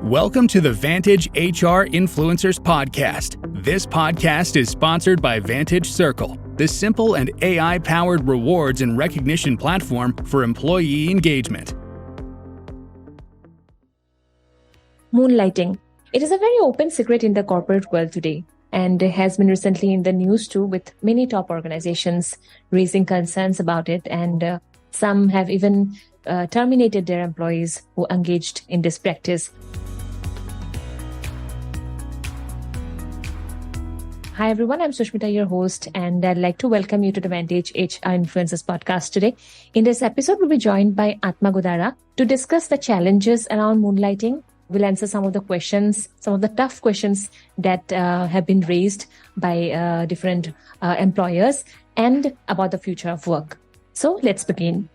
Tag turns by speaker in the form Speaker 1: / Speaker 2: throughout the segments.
Speaker 1: Welcome to the Vantage HR Influencers Podcast. This podcast is sponsored by Vantage Circle, the simple and AI-powered rewards and recognition platform for employee engagement.
Speaker 2: Moonlighting. It is a very open secret in the corporate world today, and has been recently in the news too, with many top organizations raising concerns about it, and some have even terminated their employees who engaged in this practice. Hi everyone, I'm Sushmita, your host, and I'd like to welcome you to the Vantage HR Influencers Podcast today. In this episode, we'll be joined by Atma Godara to discuss the challenges around moonlighting. We'll answer some of the questions, some of the tough questions that have been raised by different employers, and about the future of work. So let's begin.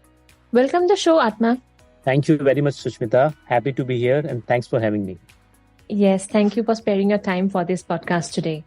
Speaker 2: Welcome to the show, Atma.
Speaker 3: Thank you very much, Sushmita. Happy to be here, and thanks for having me.
Speaker 2: Yes, thank you for sparing your time for this podcast today.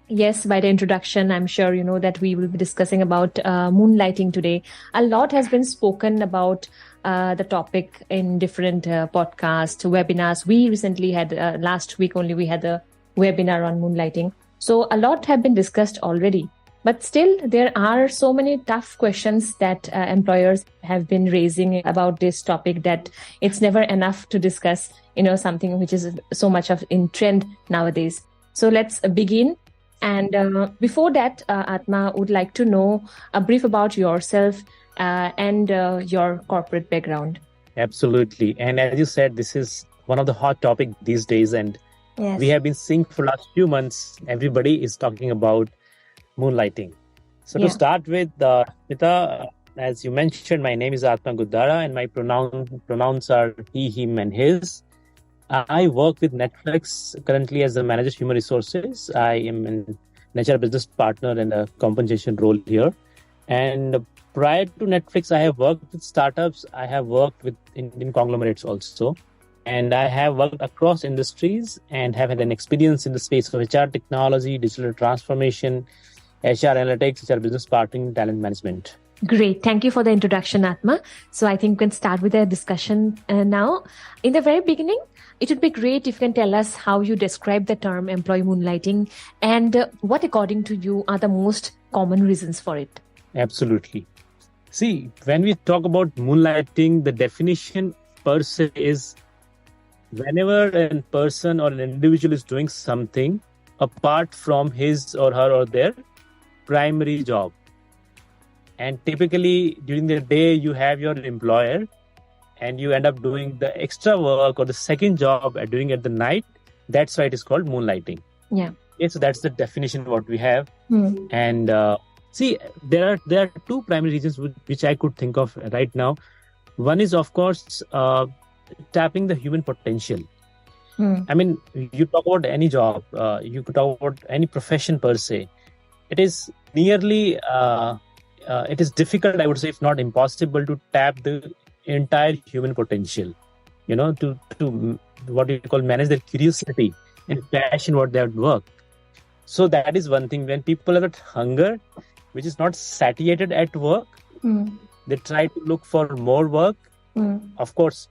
Speaker 2: Yes, by the introduction, I'm sure you know that we will be discussing about moonlighting today. A lot has been spoken about the topic in different podcasts, webinars. We recently had, last week only, we had a webinar on moonlighting. So a lot have been discussed already. But still, there are so many tough questions that employers have been raising about this topic that it's never enough to discuss, something which is so much of in trend nowadays. So let's begin. And before that, Atma, would like to know a brief about yourself and your corporate background.
Speaker 3: Absolutely. And as you said, this is one of the hot topics these days. And yes, we have been seeing for the last few months, everybody is talking about moonlighting. So to start with, Mita, as you mentioned, my name is Atma Godara and my pronouns are he, him, and his. I work with Netflix currently as the manager of human resources. I am an HR business partner and a compensation role here. And prior to Netflix, I have worked with startups. I have worked with in conglomerates also. And I have worked across industries and have had an experience in the space of HR technology, digital transformation, HR analytics, HR business partnering, talent management.
Speaker 2: Great. Thank you for the introduction, Atma. So I think we can start with the discussion now. In the very beginning, it would be great if you can tell us how you describe the term employee moonlighting and what, according to you, are the most common reasons for it.
Speaker 3: Absolutely. See, when we talk about moonlighting, the definition per se is whenever a person or an individual is doing something apart from his or her or their primary job. And typically during the day, you have your employer and you end up doing the extra work or the second job at doing at the night. That's why it is called moonlighting.
Speaker 2: Yeah.
Speaker 3: Okay, so that's the definition what we have. And see, there are two primary reasons which I could think of right now. One is, of course, tapping the human potential. I mean, you talk about any job, you could talk about any profession per se. It is nearly... it is difficult, I would say, if not impossible, to tap the entire human potential, to what you call manage their curiosity and passion what they have work. So that is one thing. When people are at hunger, which is not satiated at work, they try to look for more work, of course,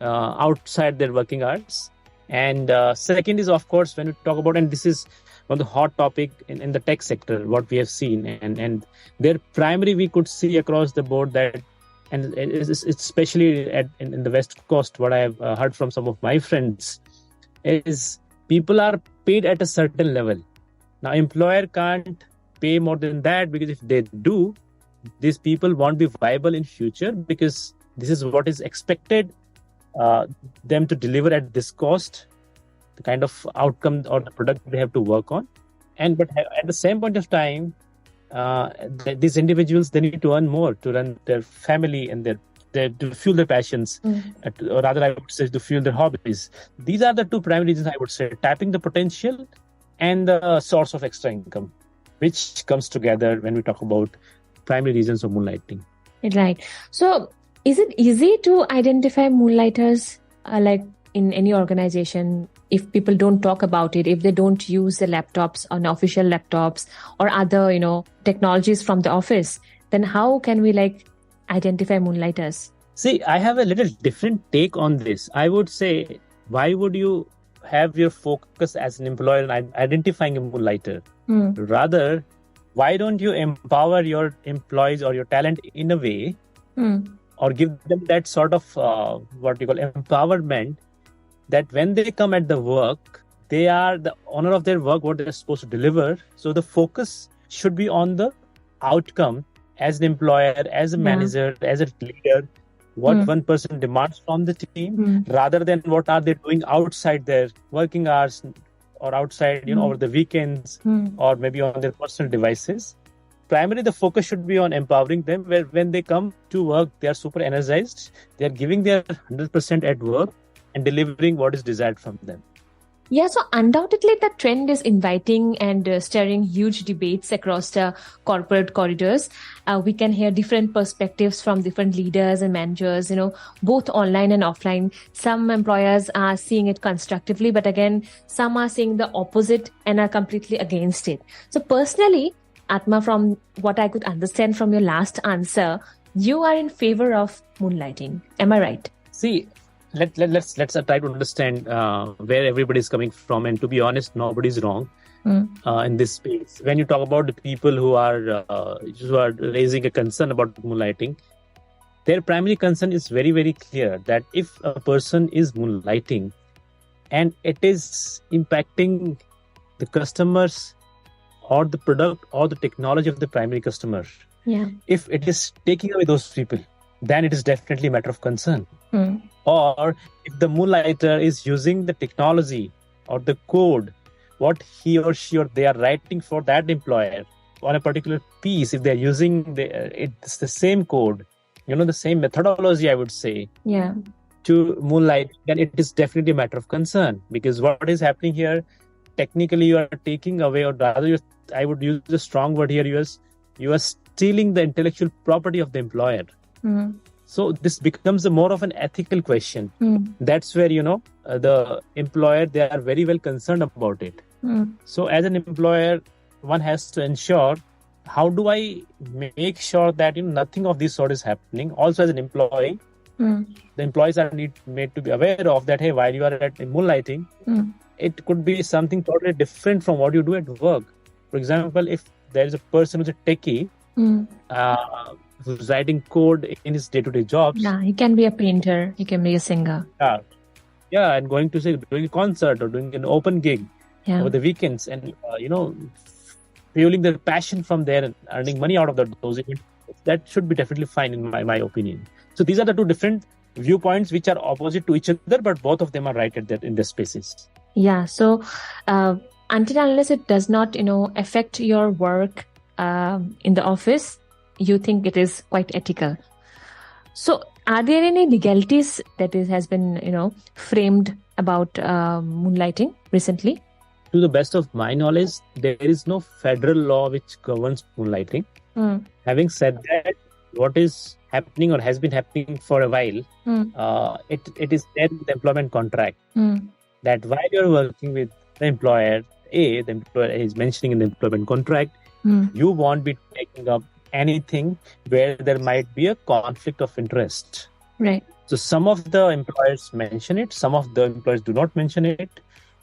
Speaker 3: outside their working hours. And second is, of course, when we talk about, and this is one of the hot topic in the tech sector, what we have seen, and their primary, we could see across the board that, and it's especially in the West Coast, what I have heard from some of my friends is people are paid at a certain level. Now, employer can't pay more than that, because if they do, these people won't be viable in future, because this is what is expected them to deliver at this cost, the kind of outcome or the product they have to work on. But at the same point of time, these individuals, they need to earn more to run their family and to fuel their passions, or rather I would say to fuel their hobbies. These are the two primary reasons, I would say, tapping the potential and the source of extra income, which comes together when we talk about primary reasons of moonlighting.
Speaker 2: Right. So is it easy to identify moonlighters like in any organization? If people don't talk about it, if they don't use the laptops on official laptops or other, technologies from the office, then how can we identify moonlighters?
Speaker 3: See, I have a little different take on this. I would say why would you have your focus as an employer on identifying a moonlighter? Rather, why don't you empower your employees or your talent in a way, or give them that sort of what you call empowerment, that when they come at the work, they are the owner of their work, what they're supposed to deliver. So the focus should be on the outcome as an employer, as a manager, as a leader, what one person demands from the team, rather than what are they doing outside their working hours or outside, over the weekends or maybe on their personal devices. Primarily, the focus should be on empowering them, where when they come to work, they are super energized. They are giving their 100% at work and delivering what is desired from them.
Speaker 2: Yeah, so undoubtedly the trend is inviting and stirring huge debates across the corporate corridors. We can hear different perspectives from different leaders and managers, both online and offline. Some employers are seeing it constructively, but again, some are seeing the opposite and are completely against it. So personally, Atma, from what I could understand from your last answer, you are in favor of moonlighting. Am I right?
Speaker 3: See, let's try to understand where everybody is coming from, and to be honest, nobody's wrong in this space. When you talk about the people who are raising a concern about moonlighting, their primary concern is very, very clear that if a person is moonlighting and it is impacting the customers or the product or the technology of the primary customer, if it is taking away those people, then it is definitely a matter of concern. Or if the moonlighter is using the technology or the code, what he or she or they are writing for that employer on a particular piece, if they're using it's the same code, the same methodology, I would say, to moonlight, then it is definitely a matter of concern. Because what is happening here, technically you are taking away, or rather I would use a strong word here, you are stealing the intellectual property of the employer. So this becomes more of an ethical question. That's where, the employer, they are very well concerned about it. So as an employer, one has to ensure, how do I make sure that nothing of this sort is happening? Also as an employee, the employees are made to be aware of that, hey, while you are at moonlighting, it could be something totally different from what you do at work. For example, if there is a person who's a techie, who's writing code in his day-to-day jobs.
Speaker 2: Yeah, he can be a painter, he can be a singer.
Speaker 3: And going to doing a concert or doing an open gig over the weekends, and fueling their passion from there and earning money out of those events. That should be definitely fine in my opinion. So these are the two different viewpoints which are opposite to each other, but both of them are right in their spaces.
Speaker 2: Yeah. So until unless it does not, affect your work in the office, you think it is quite ethical. So are there any legalities that has been, framed about moonlighting recently?
Speaker 3: To the best of my knowledge, there is no federal law which governs moonlighting. Having said that, what is happening or has been happening for a while, it is there in the employment contract that while you're working with the employer A, the employer is mentioning in the employment contract, you won't be taking up anything where there might be a conflict of interest.
Speaker 2: Right.
Speaker 3: So some of the employers mention it, some of the employers do not mention it.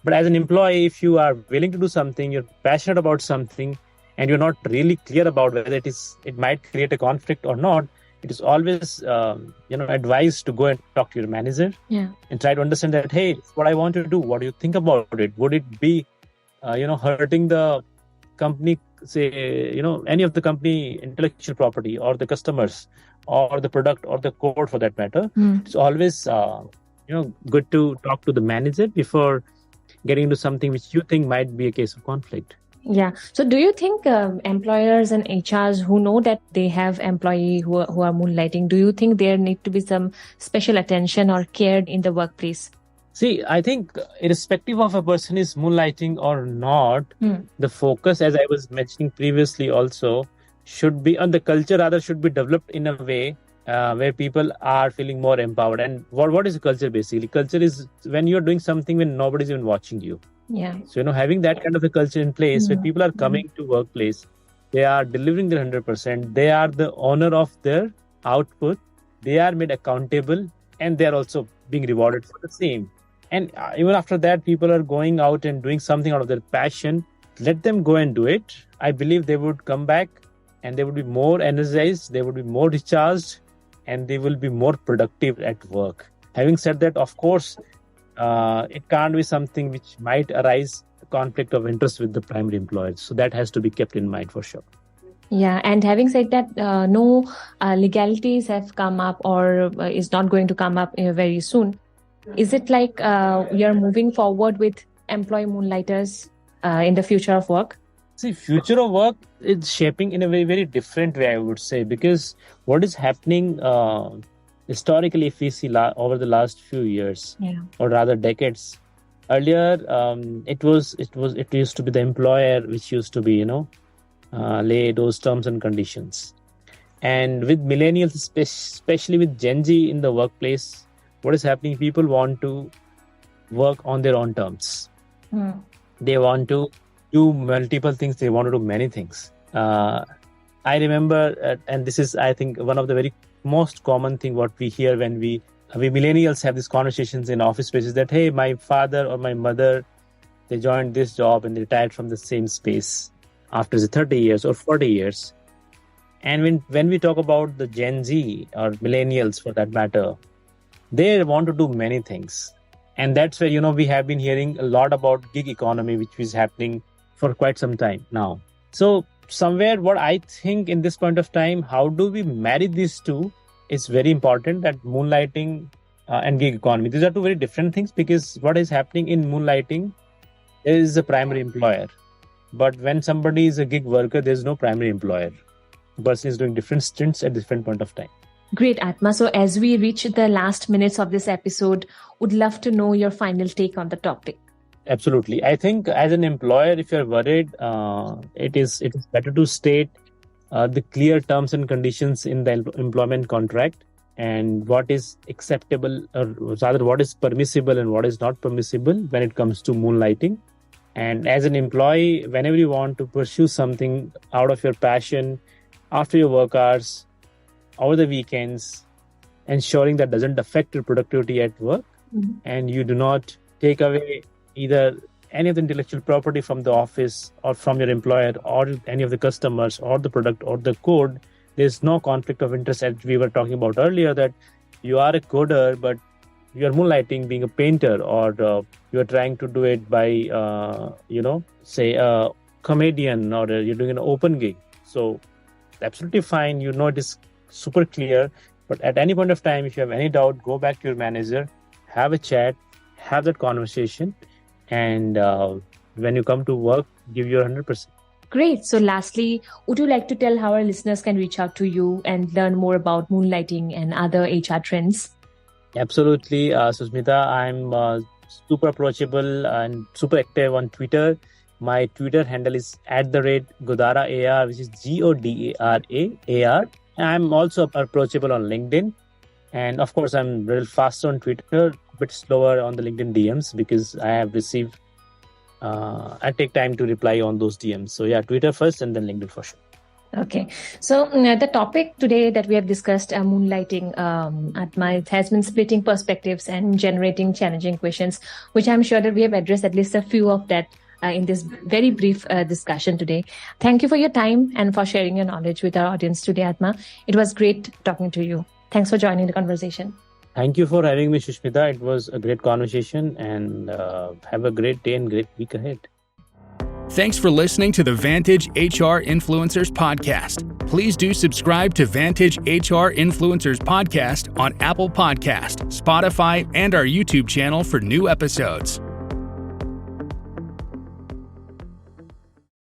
Speaker 3: But as an employee, if you are willing to do something, you're passionate about something, and you're not really clear about whether it might create a conflict or not, it is always advised to go and talk to your manager and try to understand that, hey, it's what I want to do. What do you think about it? Would it be hurting the company, say, any of the company intellectual property or the customers or the product or the code for that matter? It's always good to talk to the manager before getting into something which you think might be a case of conflict.
Speaker 2: Yeah. So do you think employers and HRs who know that they have employees who are moonlighting, do you think there need to be some special attention or care in the workplace?
Speaker 3: See, I think irrespective of a person is moonlighting or not, the focus, as I was mentioning previously also, should be on the culture, rather should be developed in a way where people are feeling more empowered. And what is culture basically? Culture is when you're doing something when nobody's even watching you.
Speaker 2: Yeah.
Speaker 3: So, having that kind of a culture in place where people are coming to workplace, they are delivering their 100%, they are the owner of their output, they are made accountable, and they are also being rewarded for the same. And even after that, people are going out and doing something out of their passion. Let them go and do it. I believe they would come back and they would be more energized, they would be more recharged, and they will be more productive at work. Having said that, of course, it can't be something which might arise a conflict of interest with the primary employer. So that has to be kept in mind for sure.
Speaker 2: Yeah, and having said that, no legalities have come up or is not going to come up very soon. Is it like you're moving forward with employee moonlighters in the future of work?
Speaker 3: See, future of work is shaping in a very, very different way, I would say, because what is happening historically, if we see over the last few years, or rather decades, earlier it used to be the employer which used to be, lay those terms and conditions. And with millennials, especially with Gen Z in the workplace, what is happening? People want to work on their own terms. They want to do multiple things. They want to do many things. I remember, and this is, I think, one of the very most common thing what we hear when we millennials have these conversations in office spaces that, hey, my father or my mother, they joined this job and they retired from the same space after 30 years or 40 years. And when we talk about the Gen Z or millennials for that matter, they want to do many things. And that's where, we have been hearing a lot about gig economy, which is happening for quite some time now. So somewhere what I think in this point of time, how do we marry these two is very important, that moonlighting and gig economy. These are two very different things, because what is happening in moonlighting is a primary employer. But when somebody is a gig worker, there's no primary employer. The person is doing different stints at different point of time.
Speaker 2: Great, Atma. So as we reach the last minutes of this episode, would love to know your final take on the topic.
Speaker 3: Absolutely. I think as an employer, if you're worried, it is better to state the clear terms and conditions in the employment contract, and what is acceptable, or rather what is permissible and what is not permissible when it comes to moonlighting. And as an employee, whenever you want to pursue something out of your passion, after your work hours, over the weekends, ensuring that doesn't affect your productivity at work, and you do not take away either any of the intellectual property from the office or from your employer or any of the customers or the product or the code. There's no conflict of interest, as we were talking about earlier, that you are a coder, but you are moonlighting being a painter, or you are trying to do it by, say a comedian, or you're doing an open gig. So absolutely fine. It is super clear. But at any point of time, if you have any doubt, go back to your manager, have a chat, have that conversation. And when you come to work, give your 100%.
Speaker 2: Great. So lastly, would you like to tell how our listeners can reach out to you and learn more about moonlighting and other HR trends?
Speaker 3: Absolutely, Susmita. I'm super approachable and super active on Twitter. My Twitter handle is @Godara AR, which is GODARA. I'm also approachable on LinkedIn. And of course, I'm real fast on Twitter, a bit slower on the LinkedIn DMs, because I have received, I take time to reply on those DMs. So yeah, Twitter first and then LinkedIn for sure.
Speaker 2: Okay. So the topic today that we have discussed, moonlighting, Atma, it has been splitting perspectives and generating challenging questions, which I'm sure that we have addressed at least a few of that in this very brief discussion today. Thank you for your time and for sharing your knowledge with our audience today, Atma. It was great talking to you. Thanks for joining the conversation.
Speaker 3: Thank you for having me, Sushmita. It was a great conversation, and have a great day and great week ahead.
Speaker 1: Thanks for listening to the Vantage HR Influencers Podcast. Please do subscribe to Vantage HR Influencers Podcast on Apple Podcast, Spotify, and our YouTube channel for new episodes.